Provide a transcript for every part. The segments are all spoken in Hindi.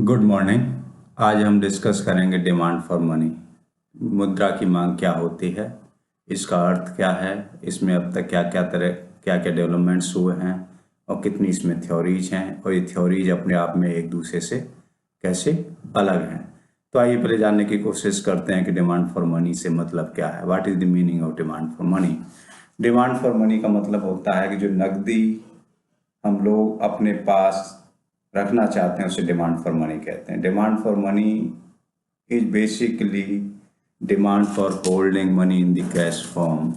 Good morning. आज हम डिस्कस करेंगे डिमांड फॉर मनी। मुद्रा की मांग क्या होती है, इसका अर्थ क्या है, इसमें अब तक क्या क्या डेवलपमेंट्स हुए हैं और कितनी इसमें थ्योरीज हैं और ये थ्योरीज अपने आप में एक दूसरे से कैसे अलग हैं। तो आइए पहले जानने की कोशिश करते हैं कि डिमांड फॉर मनी से मतलब क्या है। What is the meaning of demand for money. Demand for money का मतलब होता है कि जो नकदी हम लोग अपने पास रखना चाहते हैं उसे डिमांड फॉर मनी कहते हैं। Demand for money is basically demand for holding money in the cash form,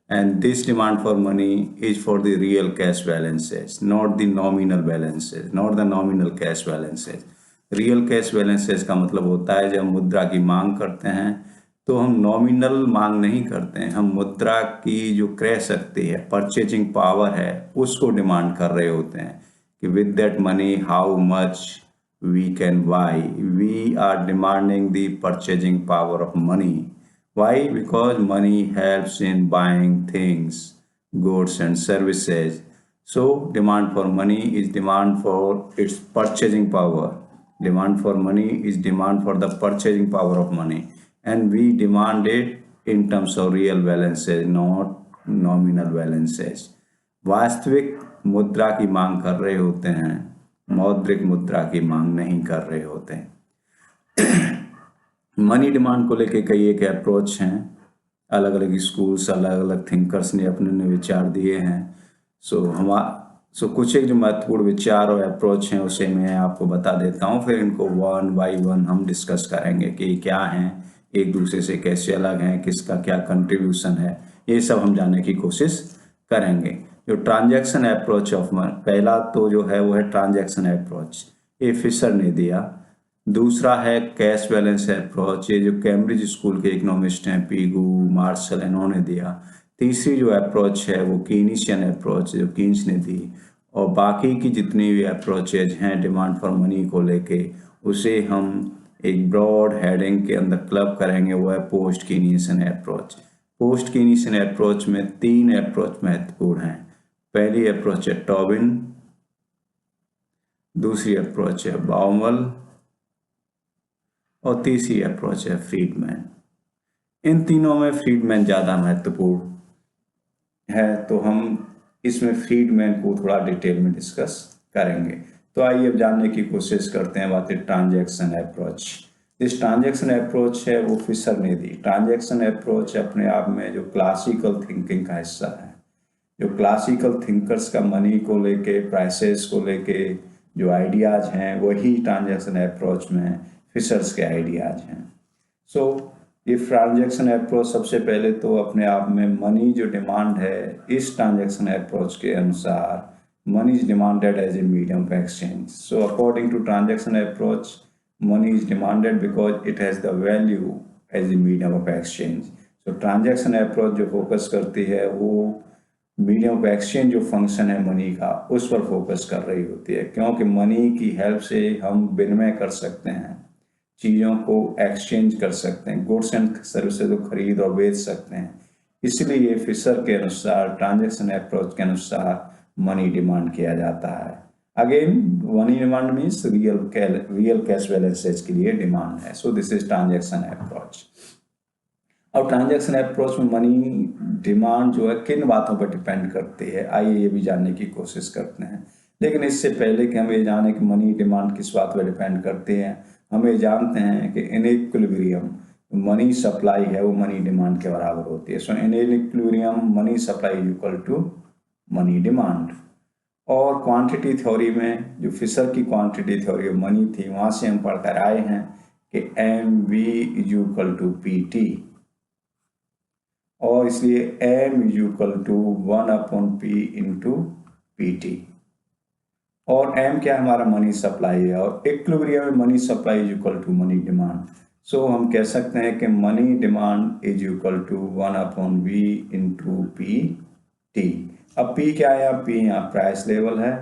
and this demand for money is for the real cash balances, not the nominal balances, not the nominal cash balances. Real cash balances का मतलब होता है जब मुद्रा की मांग करते हैं तो हम नॉमिनल मांग नहीं करते हैं, हम मुद्रा की जो क्रय शक्ति है, परचेजिंग पावर है, उसको डिमांड कर रहे होते हैं कि with that money how much we can buy. We are demanding the purchasing power of money. Why? Because money helps in buying things, goods and services. So demand for money is demand for its purchasing power. Demand for money is demand for the purchasing power of money. And we demand it in terms of real balances, not nominal balances. वास्तविक मुद्रा की मांग कर रहे होते हैं, मौद्रिक मुद्रा की मांग नहीं कर रहे होते हैं। मनी डिमांड को लेके कई एक अप्रोच हैं, अलग अलग स्कूल्स, अलग अलग थिंकर्स ने अपने विचार दिए हैं। सो कुछ एक जो महत्वपूर्ण विचार और अप्रोच हैं उसे मैं आपको बता देता हूँ, फिर इनको वन बाय वन हम डिस्कस करेंगे कि क्या हैं, एक दूसरे से कैसे अलग हैं, किसका क्या कंट्रीब्यूशन है, ये सब हम जानने की कोशिश करेंगे। जो ट्रांजैक्शन अप्रोच ऑफ मनी, पहला तो जो है वो है ट्रांजैक्शन अप्रोच, ये फिशर ने दिया। दूसरा है कैश बैलेंस अप्रोच, ये जो कैम्ब्रिज स्कूल के इकोनॉमिस्ट हैं पीगू, मार्शल, इन्होंने दिया। तीसरी जो अप्रोच है वो कीनिशियन अप्रोच जो कीन्स ने दी। और बाकी की जितनी भी अप्रोचेज हैं डिमांड फॉर मनी को लेके, उसे हम एक ब्रॉड हेडिंग के अंदर क्लब करेंगे, वो है पोस्ट कीनिशियन अप्रोच। पोस्ट कीनिशियन अप्रोच में तीन अप्रोच महत्वपूर्ण हैं। पहली अप्रोच है टॉबिन, दूसरी अप्रोच है बाउमल और तीसरी अप्रोच है फ्रीडमैन। इन तीनों में फ्रीडमैन ज़्यादा महत्वपूर्ण है, तो हम इसमें फ्रीडमैन को थोड़ा डिटेल में डिस्कस करेंगे। तो आइए अब जानने की कोशिश करते हैं बात ट्रांजैक्शन अप्रोच। इस ट्रांजैक्शन अप्रोच है वो फिशर ने दी। ट्रांजैक्शन अप्रोच अपने आप में जो क्लासिकल थिंकिंग का हिस्सा है, जो क्लासिकल थिंकर्स का मनी को लेके, प्राइसेस को लेके जो आइडियाज हैं, वही ट्रांजैक्शन अप्रोच में फिशर्स के आइडियाज हैं। सो ये ट्रांजैक्शन अप्रोच सबसे पहले तो अपने आप में मनी जो डिमांड है, इस ट्रांजैक्शन अप्रोच के अनुसार money is demanded as a medium of exchange. So according to transaction approach, money is demanded because it has the value as a medium of exchange. So transaction approach जो फोकस करती है वो मीडियम ऑफ एक्सचेंज जो फंक्शन है मनी का, उस पर फोकस कर रही होती है, क्योंकि मनी की हेल्प से हम विनिमय कर सकते हैं, चीज़ों को एक्सचेंज कर सकते हैं, गुड्स एंड सर्विसेज को खरीद और बेच सकते हैं। इसलिए फिशर के अनुसार, ट्रांजैक्शन अप्रोच के अनुसार मनी डिमांड किया जाता है। Again money demand means real cash balances के लिए डिमांड है। So this is transaction approach. और ट्रांजैक्शन अप्रोच में मनी डिमांड जो है किन बातों पर डिपेंड करती है, आइए ये भी जानने की कोशिश करते हैं। लेकिन इससे पहले कि हम ये जाने कि मनी डिमांड किस बात पर डिपेंड करती है, हम ये जानते हैं कि इनइक्विलिब्रियम मनी सप्लाई है वो मनी डिमांड के बराबर होती है। So in equilibrium money supply is equal to money demand. और क्वांटिटी थ्योरी में जो फिशर की क्वांटिटी थ्योरी ऑफ मनी थी, वहाँ से हम पढ़कर आए हैं कि M V is equal to P T, और इसलिए m is equal to 1/p into P T. और m क्या हमारा मनी सप्लाई है, और इक्विलिब्रियम में money supply is equal to money demand. So हम कह सकते हैं कि money demand is equal to 1/v into P T. अब p क्या है, p यहाँ प्राइस लेवल है,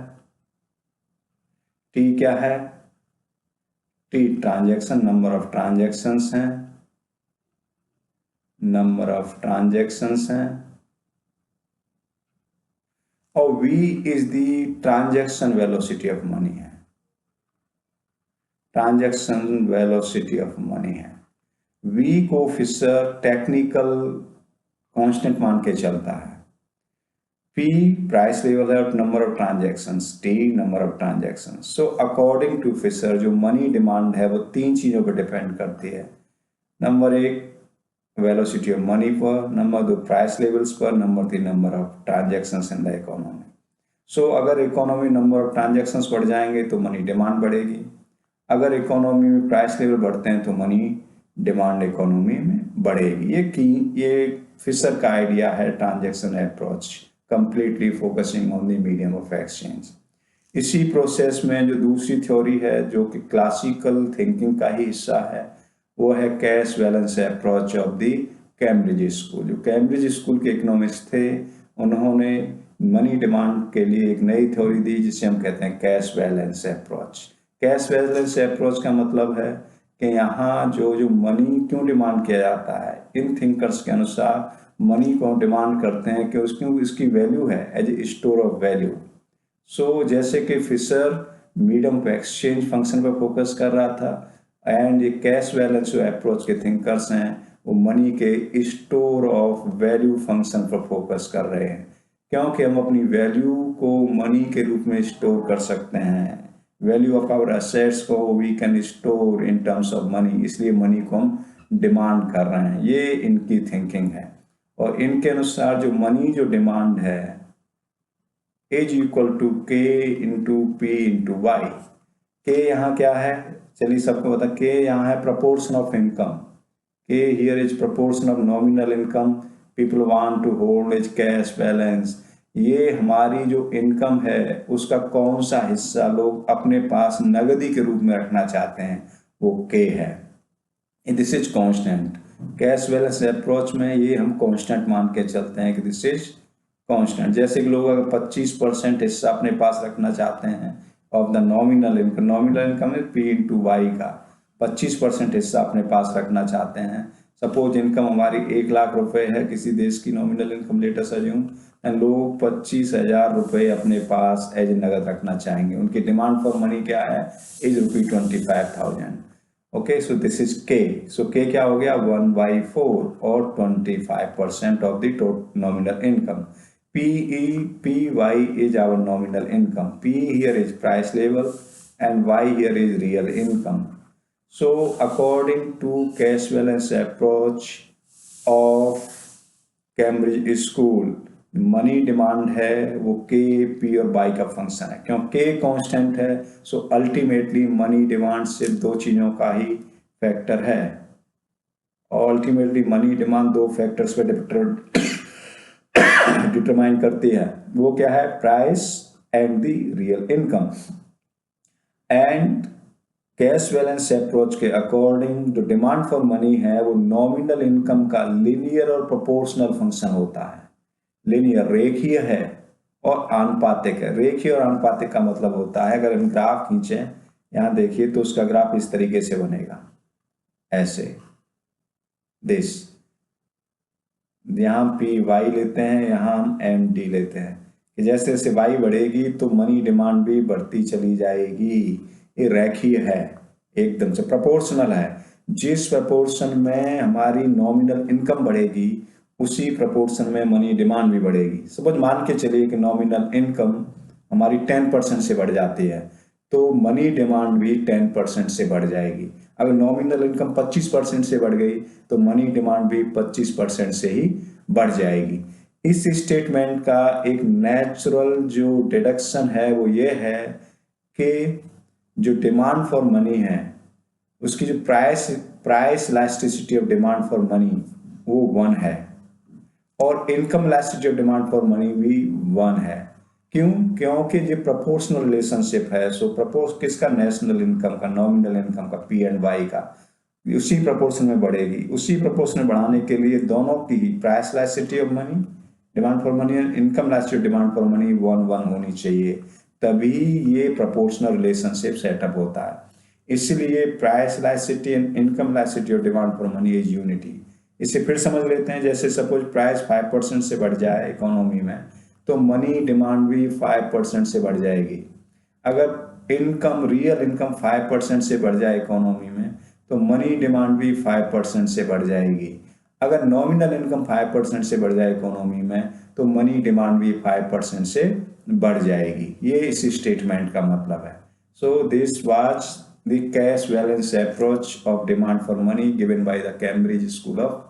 t क्या है, t transaction, number of transactions हैं, नंबर ऑफ ट्रांजैक्शंस हैं, और v is the transaction velocity of money है। ट्रांजैक्शन वेलोसिटी ऑफ मनी है। V को फिशर टेक्निकल कांस्टेंट मान के चलता है। P प्राइस लेवल है और number of transactions, T number of transactions. So according to Fisher जो मनी डिमांड है वो 3 चीजों पर डिपेंड करती है। नंबर 1 वेलोसिटी ऑफ मनी पर, नंबर 2 प्राइस लेवल्स पर, number 3 number of transactions in the economy. So अगर इकोनॉमी नंबर ऑफ ट्रांजैक्शंस बढ़ जाएंगे तो मनी डिमांड बढ़ेगी। अगर इकोनॉमी में प्राइस लेवल बढ़ते हैं तो मनी डिमांड इकोनॉमी में बढ़ेगी। ये फिशर का आइडिया है transaction approach, completely focusing on the medium of exchange. इसी प्रोसेस में जो दूसरी थ्योरी है जो कि क्लासिकल थिंकिंग का ही हिस्सा है वो है cash balance approach of the Cambridge school. जो कैम्ब्रिज स्कूल के इकोनॉमिस्ट थे उन्होंने मनी डिमांड के लिए एक नई थ्योरी दी जिसे हम कहते हैं cash balance approach. Cash balance approach का मतलब है कि यहाँ जो मनी क्यों डिमांड किया जाता है, इन थिंकर्स के अनुसार मनी को डिमांड करते हैं कि उसकी वैल्यू है as a store of value. So जैसे कि Fisher medium of exchange function पर फोकस कर रहा था एंड ये कैश बैलेंस जो अप्रोच के थिंकर्स हैं वो मनी के स्टोर ऑफ वैल्यू फंक्शन पर फोकस कर रहे हैं, क्योंकि हम अपनी वैल्यू को मनी के रूप में स्टोर कर सकते हैं। वैल्यू ऑफ आवर एसेट्स को we can store in terms of money, इसलिए मनी को हम डिमांड कर रहे हैं। ये इनकी थिंकिंग है और इनके अनुसार जो मनी जो डिमांड है इज इक्वल टू के इंटू पी इंटू वाई। के यहाँ क्या है, चलिए सबको पता, के यहाँ है proportion of income. K here is proportion of nominal income people want to hold is cash balance. ये हमारी जो इनकम है उसका कौन सा हिस्सा लोग अपने पास नगदी के रूप में रखना चाहते हैं, वो के है। This is constant. Cash balance approach में ये हम कांस्टेंट मान के चलते हैं कि दिस इज कांस्टेंट। जैसे कि लोग अगर 25% हिस्सा अपने पास रखना चाहते हैं of the nominal income, nominal income है पी इंटू वाई का, 25% हिस्सा अपने पास रखना चाहते हैं। सपोज इनकम हमारी 1 लाख रुपए है किसी देश की nominal income, let us assume, लोग 25,000 रुपए अपने पास एज नगद रखना चाहेंगे। उनकी डिमांड फॉर मनी क्या है, is ₹25,000। Okay, so this is के। सो के क्या हो गया, 1/4 और 25% of the total nominal income. PY is our nominal income. P here is price level and Y here is real income. So according to cash balance approach of Cambridge School, money demand है वो के पी और बाई का फंक्शन है। क्यों के कांस्टेंट है, सो अल्टीमेटली मनी डिमांड सिर्फ 2 चीजों का ही फैक्टर है और अल्टीमेटली मनी डिमांड 2 फैक्टर्स पे डिटरमाइन करती है। वो क्या है, price and the real income. And cash balance approach के अकॉर्डिंग जो डिमांड फॉर मनी है वो नॉमिनल इनकम का लीनियर और प्रोपोर्शनल फंक्शन होता है। लीनियर रेखीय है और आनुपातिक है। रेखीय और आनुपातिक का मतलब होता है, अगर हम ग्राफ खींचे, यहां देखिए तो उसका ग्राफ इस तरीके से बनेगा, ऐसे दिस। यहाँ पी वाई लेते हैं, यहाँ हम एम डी लेते हैं कि जैसे जैसे वाई बढ़ेगी तो मनी डिमांड भी बढ़ती चली जाएगी। ये रेखीय है, एकदम से प्रोपोर्शनल है। जिस प्रोपोर्शन में हमारी नॉमिनल इनकम बढ़ेगी उसी प्रोपोर्शन में मनी डिमांड भी बढ़ेगी। सपोज मान के चलिए कि नॉमिनल इनकम हमारी 10% से बढ़ जाती है तो मनी डिमांड भी 10% से बढ़ जाएगी। अगर नॉमिनल इनकम 25% से बढ़ गई तो मनी डिमांड भी 25% से ही बढ़ जाएगी। इस स्टेटमेंट का एक नेचुरल जो डिडक्शन है वो ये है कि जो डिमांड फॉर मनी है उसकी जो price elasticity of demand for money वो 1 है और income elasticity of demand for money भी 1 है। क्यों, क्योंकि ये प्रोपोर्शनल रिलेशनशिप है। सो किसका, नेशनल इनकम का, नॉमिनल इनकम का, पी एंड वाई का, उसी प्रोपोर्शन में बढ़ेगी। उसी प्रोपोर्शन में बढ़ाने के लिए दोनों की price elasticity of money, demand for money, income elasticity of demand for money 1:1 होनी चाहिए, तभी ये प्रोपोर्शनल रिलेशनशिप सेटअप होता है। इसलिए price elasticity and income elasticity of demand for money is unity. इसे फिर समझ लेते हैं, जैसे सपोज प्राइस 5% से बढ़ जाए इकोनॉमी में तो मनी डिमांड भी 5% से बढ़ जाएगी। अगर इनकम, रियल इनकम 5% से बढ़ जाए इकोनॉमी में, तो मनी डिमांड भी 5% से बढ़ जाएगी। अगर नॉमिनल इनकम 5% से बढ़ जाए इकोनॉमी में, तो मनी डिमांड भी 5% से बढ़ जाएगी। ये इस स्टेटमेंट का मतलब है। So this was the cash balance approach of demand for money given by the Cambridge school of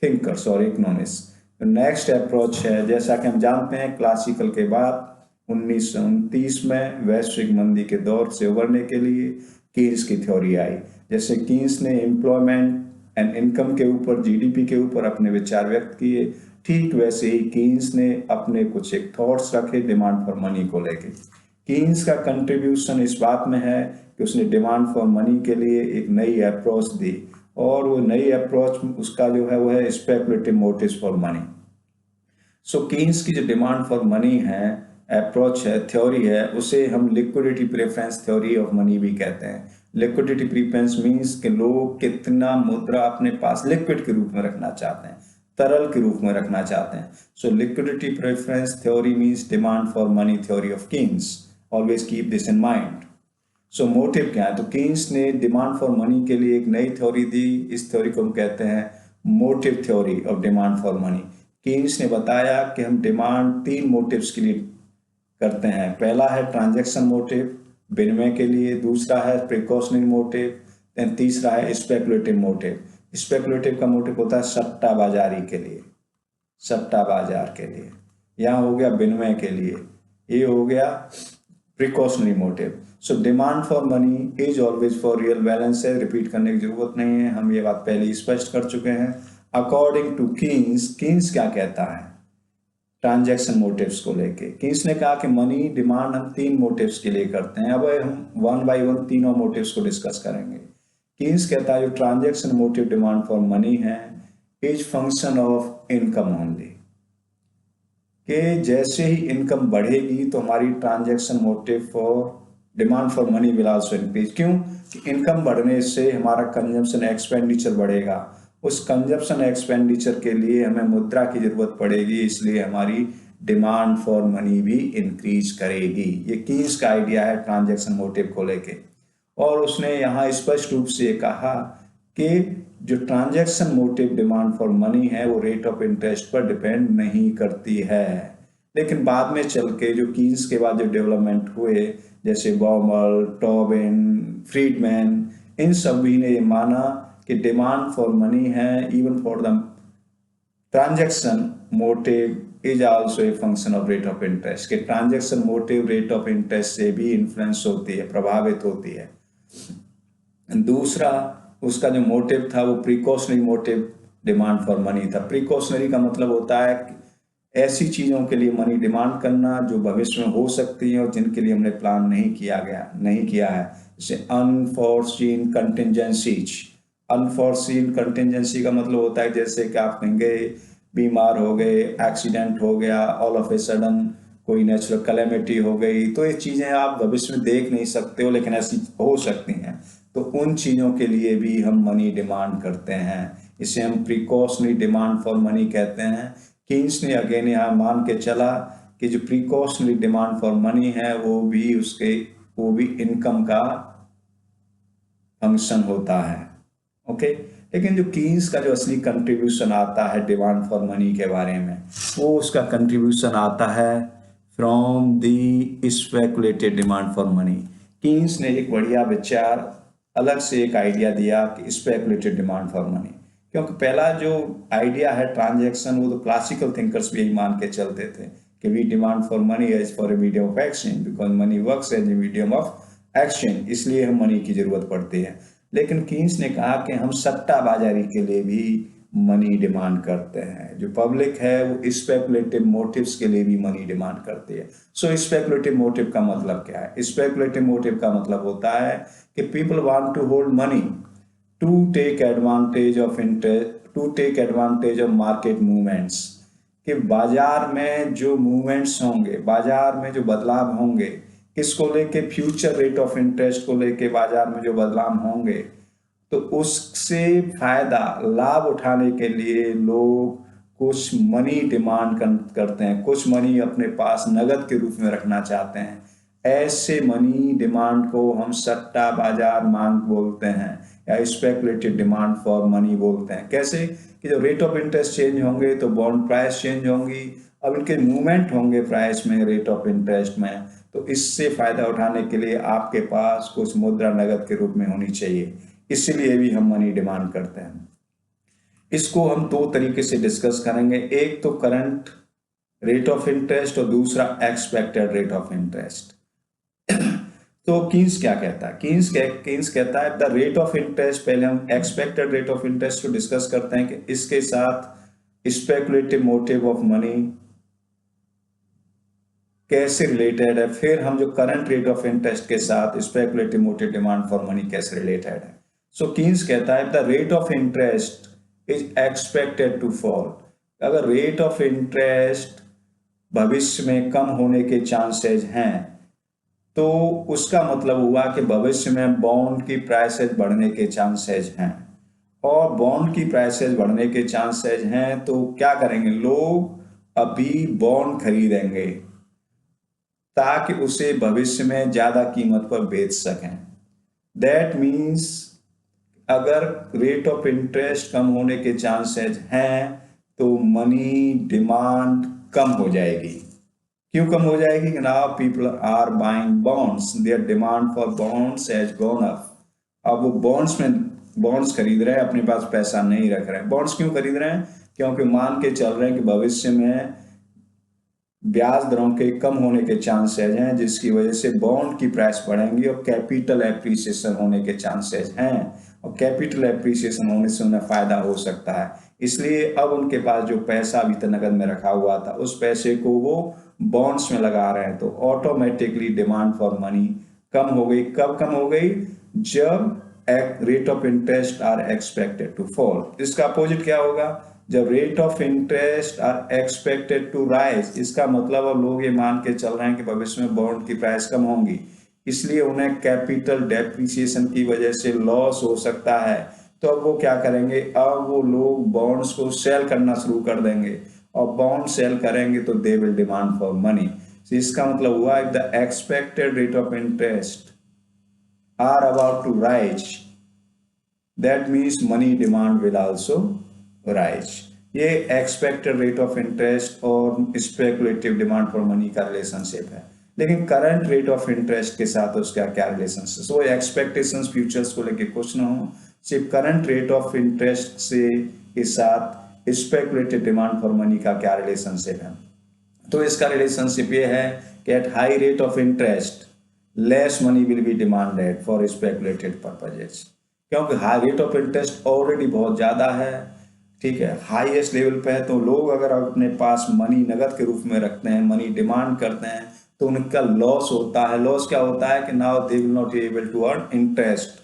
thinkers और इकोनॉमिस्ट। नेक्स्ट अप्रोच है, जैसा कि हम जानते हैं, क्लासिकल के बाद 1929 में वैश्विक मंदी के दौर से उबरने के लिए कीन्स की थ्योरी आई। जैसे कीन्स ने एम्प्लॉयमेंट एंड इनकम के ऊपर, जीडीपी के ऊपर अपने विचार व्यक्त किए, ठीक वैसे ही कीन्स ने अपने कुछ एक थॉट्स रखे डिमांड फॉर मनी को लेके। कीन्स का कंट्रीब्यूशन इस बात में है कि उसने डिमांड फॉर मनी के लिए एक नई अप्रोच दी, और वो नई अप्रोच उसका जो है वो है speculative motives for money. So Keynes की जो डिमांड फॉर मनी है, अप्रोच है, थ्योरी है, उसे हम liquidity preference theory of money भी कहते हैं। लिक्विडिटी प्रेफरेंस मीन्स कि लोग कितना मुद्रा अपने पास लिक्विड के रूप में रखना चाहते हैं, तरल के रूप में रखना चाहते हैं। So liquidity preference theory means demand for money theory of Keynes. Always keep this in mind. So motive क्या है? तो कीन्स ने डिमांड फॉर मनी के लिए एक नई थ्योरी दी। इस थ्योरी को हम कहते हैं motive theory of demand for money. Keynes ने बताया कि हम डिमांड 3 मोटिव्स के लिए करते हैं। पहला है ट्रांजैक्शन मोटिव, विनिमय के लिए। दूसरा है प्रिकॉशनरी मोटिव। देन तीसरा है स्पेकुलेटिव मोटिव। स्पेकुलेटिव का मोटिव होता है सट्टा बाजारी के लिए, सट्टा बाजार के लिए। यहाँ हो गया विनिमय के लिए, ये हो गया precautionary motive. So demand for money is always for real balance है, रिपीट करने की जरूरत नहीं है, हम ये बात पहले ही स्पष्ट कर चुके हैं। अकॉर्डिंग टू कीन्स, कीन्स क्या कहता है ट्रांजैक्शन मोटिव्स को लेके? कीन्स ने कहा कि मनी डिमांड हम 3 मोटिव्स के लिए करते हैं। अब हम वन बाय वन तीनों मोटिव्स को डिस्कस करेंगे। कीन्स कहता है जो transaction motive demand for money है is function of income only, कि जैसे ही इनकम बढ़ेगी तो हमारी transaction motive for demand for money will also increase. क्यों? कि इनकम बढ़ने से हमारा कंजम्पशन एक्सपेंडिचर बढ़ेगा, उस कंजम्पशन एक्सपेंडिचर के लिए हमें मुद्रा की जरूरत पड़ेगी, इसलिए हमारी डिमांड फॉर मनी भी इंक्रीज करेगी। ये कीन्स का आइडिया है ट्रांजैक्शन मोटिव को लेके। और उसने यहाँ स्पष्ट रूप से कहा कि जो transaction motive demand for money है वो रेट ऑफ इंटरेस्ट पर डिपेंड नहीं करती है। लेकिन बाद में चल के जो कीन्स के बाद जो डेवलपमेंट हुए, जैसे बॉमल, टॉबिन, फ्रीडमैन, इन सभी ने ये माना कि डिमांड फॉर मनी है even for the transaction motive is also a function of rate of interest, कि transaction motive rate of interest से भी इन्फ्लुएंस होती है, प्रभावित होती है। दूसरा उसका जो मोटिव था वो precautionary motive demand for money था। प्रिकॉशनरी का मतलब होता है ऐसी चीजों के लिए मनी डिमांड करना जो भविष्य में हो सकती हैं और जिनके लिए हमने प्लान नहीं किया है, जैसे अनफॉर्सीन कंटिजेंसीज। अनफॉर्सीन कंटिजेंसी का मतलब होता है जैसे कि आप कहेंगे बीमार हो गए, एक्सीडेंट हो गया, ऑल ऑफ ए सडन कोई नेचुरल कैलेमिटी हो गई, तो ये चीजें आप भविष्य में देख नहीं सकते हो लेकिन ऐसी हो सकती हैं, तो उन चीजों के लिए भी हम मनी डिमांड करते हैं। इसे हम प्रिकॉशनरी डिमांड फॉर मनी कहते हैं। कीन्स ने अगेन यहाँ मान के चला कि जो प्रिकॉशनरी डिमांड फॉर मनी है वो भी इनकम का फंक्शन होता है। ओके, लेकिन जो कीन्स का जो असली कंट्रीब्यूशन आता है डिमांड फॉर मनी के बारे में, वो उसका कंट्रीब्यूशन आता है from the speculated demand for money. Keynes ने एक बढ़िया विचार, अलग से एक आइडिया दिया कि स्पेकुलेटेड डिमांड फॉर मनी, क्योंकि पहला जो आइडिया है ट्रांजैक्शन, वो तो क्लासिकल थिंकर्स भी यही मान के चलते थे कि we demand for money as for a medium of exchange, because money works as a medium of exchange, इसलिए हम मनी की जरूरत पड़ती है। लेकिन कीन्स ने कहा कि हम सट्टा बाजारी के लिए भी मनी डिमांड करते हैं। जो पब्लिक है वो स्पेकुलेटिव मोटिव्स के लिए भी मनी डिमांड करती है। सो स्पेकुलेटिव मोटिव का मतलब क्या है? स्पेकुलेटिव मोटिव का मतलब होता है कि people want to hold money to take advantage of market movements, कि बाजार में जो मूवमेंट्स होंगे, बाजार में जो बदलाव होंगे, किसको लेके? फ्यूचर रेट ऑफ इंटरेस्ट को लेके बाजार में जो बदलाव होंगे, तो उससे फायदा, लाभ उठाने के लिए लोग कुछ मनी डिमांड करते हैं, कुछ मनी अपने पास नगद के रूप में रखना चाहते हैं। ऐसे मनी डिमांड को हम सट्टा बाजार मांग बोलते हैं या स्पेकुलेटिव डिमांड फॉर मनी बोलते हैं। कैसे कि जब रेट ऑफ इंटरेस्ट चेंज होंगे तो बॉन्ड प्राइस चेंज होंगी, अब इनके मूवमेंट होंगे प्राइस में, रेट ऑफ इंटरेस्ट में, तो इससे फायदा उठाने के लिए आपके पास कुछ मुद्रा नगद के रूप में होनी चाहिए, इसलिए भी हम मनी डिमांड करते हैं। इसको हम दो तरीके से डिस्कस करेंगे, एक तो करंट रेट ऑफ इंटरेस्ट और दूसरा एक्सपेक्टेड रेट ऑफ इंटरेस्ट। तो कीन्स क्या कहता है? कीन्स कहता है द रेट ऑफ इंटरेस्ट, पहले हम एक्सपेक्टेड रेट ऑफ इंटरेस्ट को डिस्कस करते हैं कि इसके साथ स्पेकुलेटिव मोटिव ऑफ मनी कैसे रिलेटेड है, फिर हम जो करंट रेट ऑफ इंटरेस्ट के साथ speculative motive demand for money कैसे रिलेटेड है। सो कीन्स कहता है the rate of interest is expected to fall. अगर रेट ऑफ इंटरेस्ट भविष्य में कम होने के चांसेस हैं तो उसका मतलब हुआ कि भविष्य में बॉन्ड की प्राइसेस बढ़ने के चांसेस हैं, और बॉन्ड की प्राइसेस बढ़ने के चांसेस हैं तो क्या करेंगे, लोग अभी बॉन्ड खरीदेंगे ताकि उसे भविष्य में ज्यादा कीमत पर बेच सकें। दैट मीन्स अगर रेट ऑफ इंटरेस्ट कम होने के चांसेस हैं तो मनी डिमांड कम हो जाएगी। क्यों कम हो जाएगी? Now people are buying bonds, their demand for bonds has gone up. अब वो बॉन्ड्स खरीद रहे हैं, अपने पास पैसा नहीं रख रहे हैं। बॉन्ड्स क्यों खरीद रहे हैं? क्योंकि मान के चल रहे हैं कि भविष्य में ब्याज दरों के कम होने के चांसेस हैं, जिसकी वजह से बॉन्ड की प्राइस बढ़ेंगी और कैपिटल एप्रिसिएशन होने के चांसेस हैं, और कैपिटल एप्रिसिएशन होने से उन्हें फायदा हो सकता है। इसलिए अब उनके पास जो पैसा अभी तक नगद में रखा हुआ था उस पैसे को वो बॉन्ड्स में लगा रहे हैं, तो ऑटोमेटिकली डिमांड फॉर मनी कम हो गई। कब कम हो गई? जब rate of interest are expected to fall. इसका अपोजिट क्या होगा? जब rate of interest are expected to rise. इसका मतलब अब लोग ये मान के चल रहे हैं कि भविष्य में बॉन्ड की प्राइस कम होंगी, इसलिए उन्हें कैपिटल डेप्रिसिएशन की वजह से लॉस हो सकता है। तो अब वो क्या करेंगे? अब वो लोग बॉन्ड्स को सेल करना शुरू कर देंगे, और बॉन्ड सेल करेंगे तो they will demand for money. इसका मतलब हुआ the expected rate of interest are about to rise, that means money demand will also rise. ये एक्सपेक्टेड रेट ऑफ इंटरेस्ट और स्पेकुलेटिव डिमांड फॉर मनी का रिलेशनशिप है। लेकिन करंट रेट ऑफ इंटरेस्ट के साथ उसका क्या रिलेशनशिप? सो एक्सपेक्टेशंस फ्यूचर्स को लेके क्वेश्चन हो, सिर्फ करंट रेट ऑफ इंटरेस्ट से के साथ स्पेकुलेटिव डिमांड फॉर मनी का क्या रिलेशनशिप है? तो इसका रिलेशनशिप ये है कि at high rate of interest less money will be demanded for speculated purposes, क्योंकि high rate of interest already बहुत ज्यादा है, ठीक है, हाईएस्ट लेवल पे है। तो लोग अगर अपने पास मनी नगद के रूप में रखते हैं, मनी डिमांड करते हैं, तो उनका लॉस होता है। लॉस क्या होता है कि now they will not be able to earn interest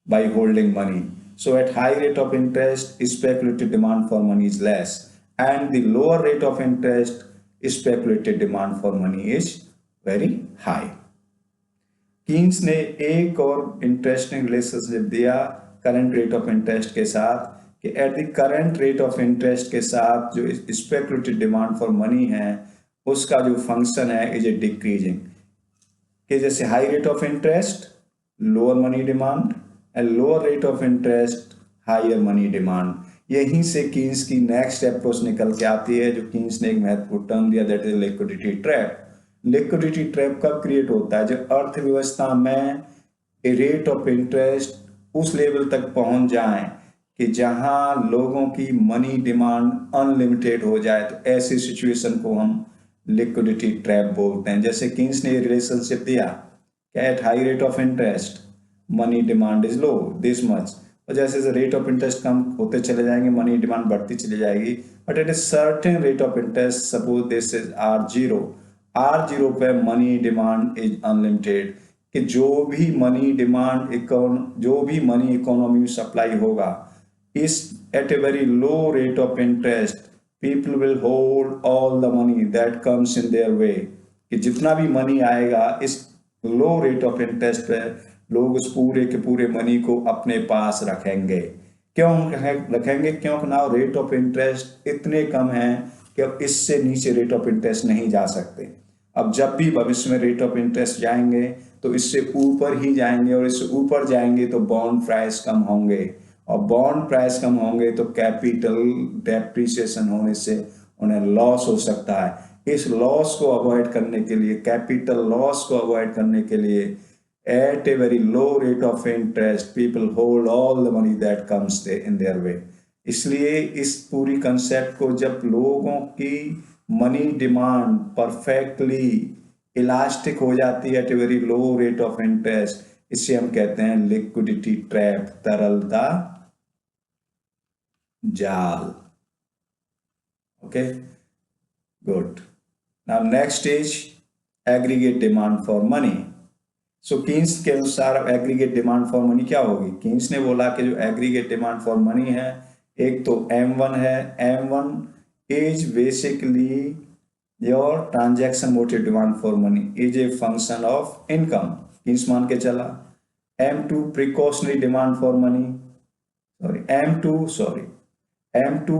by holding money. So at high rate of interest speculative demand for money is less, and the lower rate of interest speculative demand for money is very high. Keynes ने एक और इंटरेस्टिंग रिलेशनशिप दिया करंट रेट ऑफ इंटरेस्ट के साथ, कि at the current rate of interest के साथ जो स्पेकुलेटिव डिमांड फॉर मनी है उसका जो फंक्शन है इज ए डिक्रीजिंग, कि जैसे high rate of interest lower money demand and lower rate of interest higher money demand. यहीं से कीन्स की नेक्स्ट अप्रोच निकल के आती है, जो कीन्स ने एक महत्वपूर्ण टर्म दिया, that is liquidity trap. Liquidity trap कब क्रिएट होता है? जब अर्थव्यवस्था में रेट ऑफ इंटरेस्ट उस लेवल तक पहुंच जाए कि जहां लोगों की मनी डिमांड अनलिमिटेड हो जाए, तो ऐसी सिचुएशन को हम लिक्विडिटी ट्रैप बोलते हैं। जैसे कीन्स ने रिलेशनशिप दिया कि at high rate of interest money demand is low this much, और जैसे रेट ऑफ इंटरेस्ट कम होते चले जाएंगे मनी डिमांड बढ़ती चली जाएगी, but at a certain rate of interest suppose this is R0 पे मनी डिमांड इज अनलिमिटेड, कि जो भी मनी इकोनॉमी में सप्लाई होगा is at a very low rate of interest, people will hold all the money that comes in their way, कि जितना भी मनी आएगा इस लो रेट ऑफ इंटरेस्ट पे लोग उस पूरे के पूरे मनी को अपने पास रखेंगे। क्यों रखेंगे? क्योंकि ना रेट ऑफ इंटरेस्ट इतने कम हैं कि अब इससे नीचे रेट ऑफ इंटरेस्ट नहीं जा सकते। अब जब भी भविष्य में रेट ऑफ इंटरेस्ट जाएंगे तो इससे ऊपर ही जाएंगे, और इससे ऊपर जाएंगे तो बॉन्ड प्राइस कम होंगे, और बॉन्ड प्राइस कम होंगे तो कैपिटल डेप्रिसिएशन होने से उन्हें लॉस हो सकता है। इस लॉस को अवॉइड करने के लिए, कैपिटल लॉस को अवॉइड करने के लिए, at a very low rate of interest people hold all the money that comes in their way. इसलिए इस पूरी कंसेप्ट को, जब लोगों की मनी डिमांड परफेक्टली इलास्टिक हो जाती है at a very low rate of interest, इसे हम कहते हैं लिक्विडिटी ट्रैप, तरलता जाल। Okay, good. Now next is aggregate demand for money. So Keynes के अनुसार एग्रीगेट डिमांड फॉर मनी क्या होगी? कीन्स ने बोला कि जो एग्रीगेट डिमांड फॉर मनी है, एक तो M1 है। M1 is basically your transaction motive demand for money is a function of income, Keynes मान के चला। M2 precautionary demand for money, M2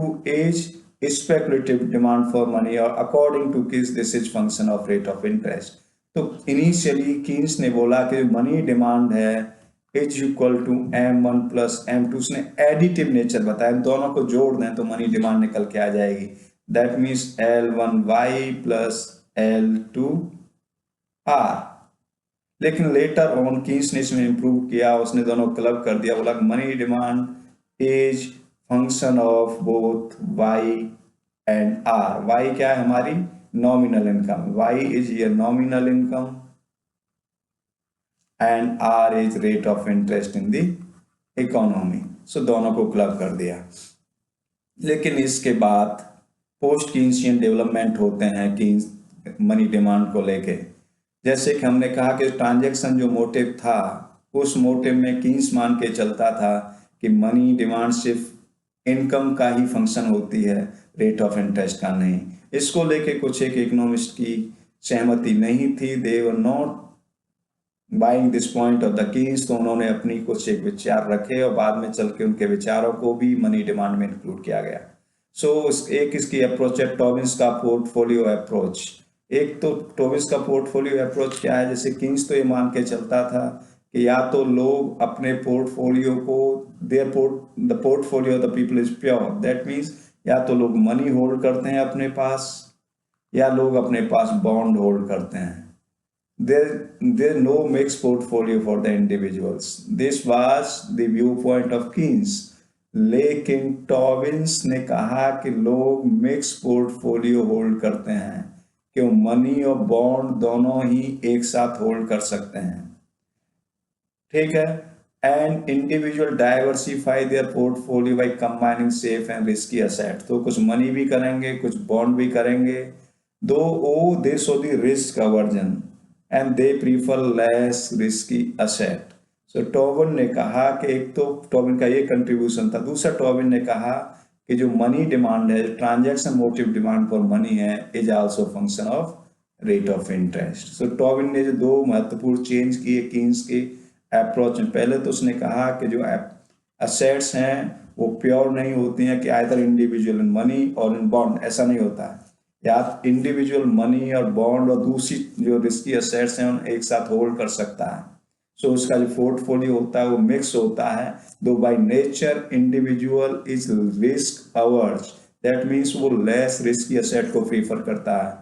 is speculative demand for money, or according to Keynes this is function of rate of interest। तो इनिशियली कीन्स ने बोला कि मनी डिमांड है is equal to M1 plus M2, उसने एडिटिव नेचर बताया, दोनों को जोड़ दें तो मनी डिमांड निकल के आ जाएगी। That means L1Y plus L2R। लेकिन लेटर ऑन कीन्स ने इसमें इंप्रूव किया, उसने दोनों क्लब कर दिया, बोला money demand is function of both Y and R। Y क्या है? हमारी nominal income, Y is your nominal income and R is rate of interest in the economy. So दोनों को क्लब कर दिया। लेकिन इसके बाद पोस्ट कीन्सियन डेवलपमेंट होते हैं कीन्स मनी डिमांड को लेके। जैसे कि हमने कहा कि ट्रांजैक्शन जो मोटिव था, उस मोटिव में कीन्स मान के चलता था कि मनी डिमांड सिर्फ इनकम का ही फंक्शन होती है, रेट ऑफ इंटरेस्ट का नहीं। इसको लेके कुछ एक इकोनॉमिस्ट की सहमति नहीं थी, they were not buying this point of the Keynes, तो उन्होंने अपनी कुछ एक विचार रखे और बाद में चल के उनके विचारों को भी मनी डिमांड में इंक्लूड किया गया। एक इसकी अप्रोच है टॉबिन्स का पोर्टफोलियो अप्रोच। एक तो टॉबिन्स का पोर्टफोलियो अप्रोच क्या है? जैसे कीन्स तो ये मान के चलता था कि या तो लोग अपने पोर्टफोलियो को, the portfolio of the people is pure, that means या तो लोग मनी होल्ड करते हैं अपने पास, या लोग अपने पास बॉन्ड होल्ड करते हैं। there no mixed portfolio for the individuals. This was the viewpoint of Keynes। लेकिन टॉबिन्स ने कहा कि लोग मिक्स पोर्टफोलियो होल्ड करते हैं, कि मनी और बॉन्ड दोनों ही एक साथ होल्ड कर सकते हैं। ठीक है। And individual diversify their portfolio by combining safe and risky asset. तो कुछ मनी भी करेंगे, कुछ बॉन्ड भी करेंगे, they show the risk aversion and they prefer less risky asset. So Tobin ने कहा कि एक तो टॉबिन का ये कंट्रीब्यूशन था। दूसरा टॉबिन ने कहा कि जो मनी डिमांड है, transaction motive demand for money है, is also function of rate of interest. So Tobin ने जो दो महत्वपूर्ण चेंज किए कीन्स के अप्रोच में, पहले तो उसने कहा कि जो एसेट्स हैं वो प्योर नहीं होती हैं, कि आइदर इंडिविजुअल इन मनी और इन बॉन्ड, ऐसा नहीं होता है, या इंडिविजुअल मनी और बॉन्ड और दूसरी जो रिस्की एसेट्स हैं उन एक साथ होल्ड कर सकता है। सो उसका जो पोर्टफोलियो होता है वो मिक्स होता है, दो by nature individual is risk averse, that means वो लेस रिस्की एसेट को प्रीफर करता है।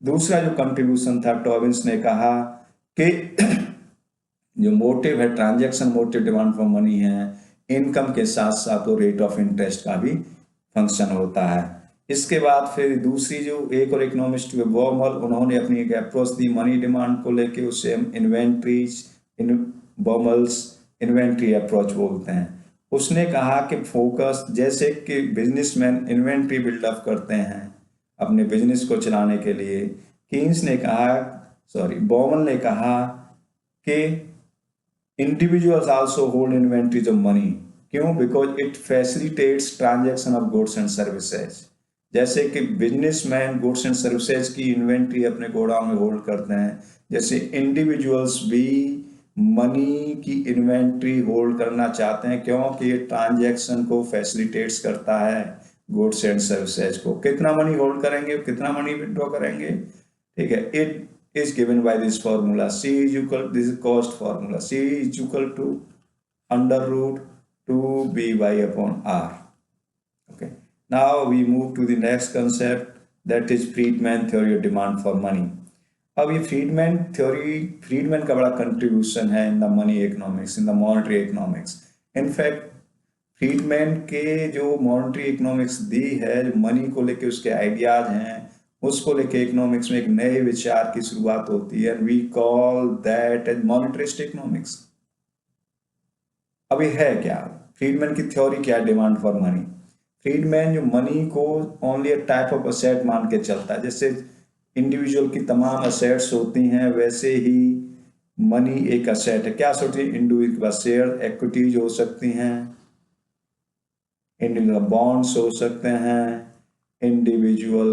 दूसरा जो कंट्रीब्यूशन था, टॉबिन्स ने कहा कि जो मोटिव है, transaction motive demand for money है, इनकम के साथ साथ वो रेट ऑफ इंटरेस्ट का भी फंक्शन होता है। इसके बाद फिर दूसरी जो एक और इकोनॉमिस्ट बॉमल, उन्होंने अपनी एक अप्रोच दी मनी डिमांड को लेके, उसे हम बॉमल्स इन्वेंट्री अप्रोच बोलते हैं। उसने कहा कि फोकस, जैसे कि बिजनेसमैन इन्वेंट्री बिल्डअप करते हैं अपने बिजनेस को चलाने के लिए, कीन्स ने कहा, बॉमल ने कहा कि individuals also hold inventories of money. क्यों? Because it facilitates transaction of goods and services. जैसे कि बिजनेसमैन गुड्स एंड सर्विसेज की इन्वेंट्री अपने गोडाउन में होल्ड करते हैं, जैसे इंडिविजुअल्स भी मनी की इन्वेंट्री होल्ड करना चाहते हैं, क्योंकि ये ट्रांजैक्शन को फैसिलिटेट्स करता है गुड्स एंड सर्विसेज को। कितना मनी होल्ड करेंगे, कितना मनी विड्रॉ करेंगे, ठीक है, it is given by this formula. C is equal, this is cost formula. C is equal to under root 2 by upon R. Okay. Now we move to the next concept, that is Friedman theory of demand for money. अब ये फ्रीडमैन का बड़ा कंट्रीब्यूशन है in the money economics, in the monetary economics. In fact Friedman के जो मॉनेटरी इकोनॉमिक्स दी है, जो मनी को लेके उसके आइडियाज हैं, उसको लेके इकोनॉमिक्स में एक नए विचार की शुरुआत होती है. We call that as monetarist economics. अभी है क्या फ्रीडमैन की थ्योरी, क्या डिमांड फॉर मनी? फ्रीडमैन जो मनी को only a type of asset मान के चलता है. जैसे इंडिविजुअल की तमाम असेट्स होती हैं, वैसे ही मनी एक असेट है. क्या सोचिए, इंडिविजुअल के पास शेयर इक्विटीज हो सकती हैं, इंडिविजुअल बॉन्ड्स हो सकते हैं, इंडिविजुअल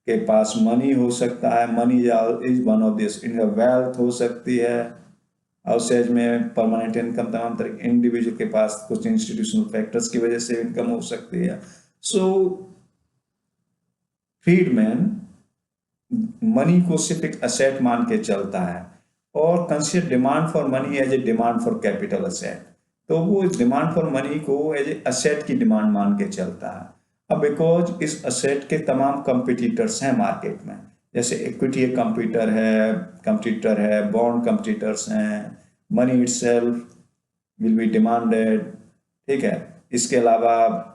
के पास मनी हो सकता है, money is one of this, wealth हो सकती है, और सेज में परमानेंट इनकम, तमाम तरह के इंडिविजुअल के पास कुछ इंस्टीट्यूशनल फैक्टर्स की वजह से इनकम हो सकती है. सो फ्रीडमैन मनी को सिर्फ एक असेट मान के चलता है और consider demand for money as a demand for capital asset. तो वो डिमांड फॉर मनी को एज ए असेट की डिमांड मान के चलता है. अब बिकॉज इस असेट के तमाम कंपिटिटर्स हैं मार्केट में, जैसे इक्विटी एक कंपटीटर है, बॉन्ड कंपटीटर्स हैं, money itself will be demanded. ठीक है, इसके अलावा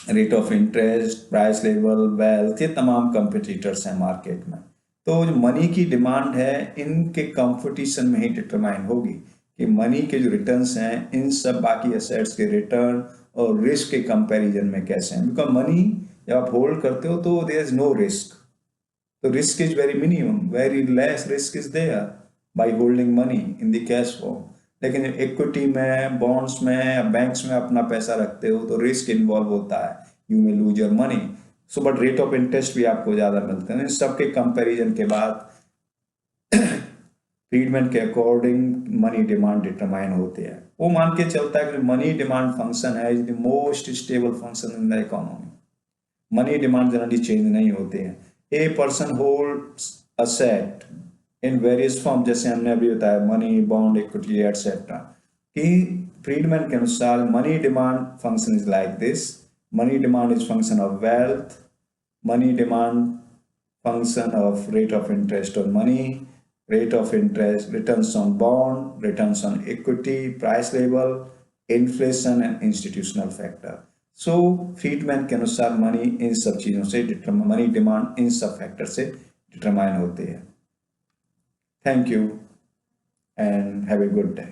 rate of interest, price level, wealth, ये तमाम कंपटीटर्स हैं मार्केट में. तो जो मनी की डिमांड है, इनके कंपटीशन में ही डिटरमाइन होगी कि मनी के जो रिटर्न्स हैं, इन सब बाकी एसेट्स के रिटर्न और रिस्क के कंपैरिजन में कैसे हैं. बिकॉज मनी जब आप होल्ड करते हो तो there is no risk. So risk is very minimum, very less risk is there by holding money in the cash form. लेकिन इक्विटी में, बॉन्ड्स में या बैंक्स में अपना पैसा रखते हो तो रिस्क इन्वॉल्व होता है, you may lose your money. So but rate of interest भी आपको ज्यादा मिलते हैं. इन सबके कंपैरिजन के बाद फ्रीडमैन के अकॉर्डिंग मनी डिमांड डिटरमाइन होते हैं. वो मान के चलता है कि मनी डिमांड फंक्शन है is the most stable function in the economy. Money demand generally change नहीं होते हैं. A person holds asset in various form, जैसे हमने अभी बताया मनी, बॉन्ड, इक्विटी एटसेट्रा. कि फ्रीडमैन के अनुसार money demand function is like this. Money demand is function of wealth, money demand function of rate of interest on money, rate of interest, returns on bond, returns on equity, price level, inflation and institutional factor. So Friedman के अनुसार मनी इन सब चीजों से मनी डिमांड इन सब फैक्टर से डिटरमाइन होती है. Thank you and have a good day.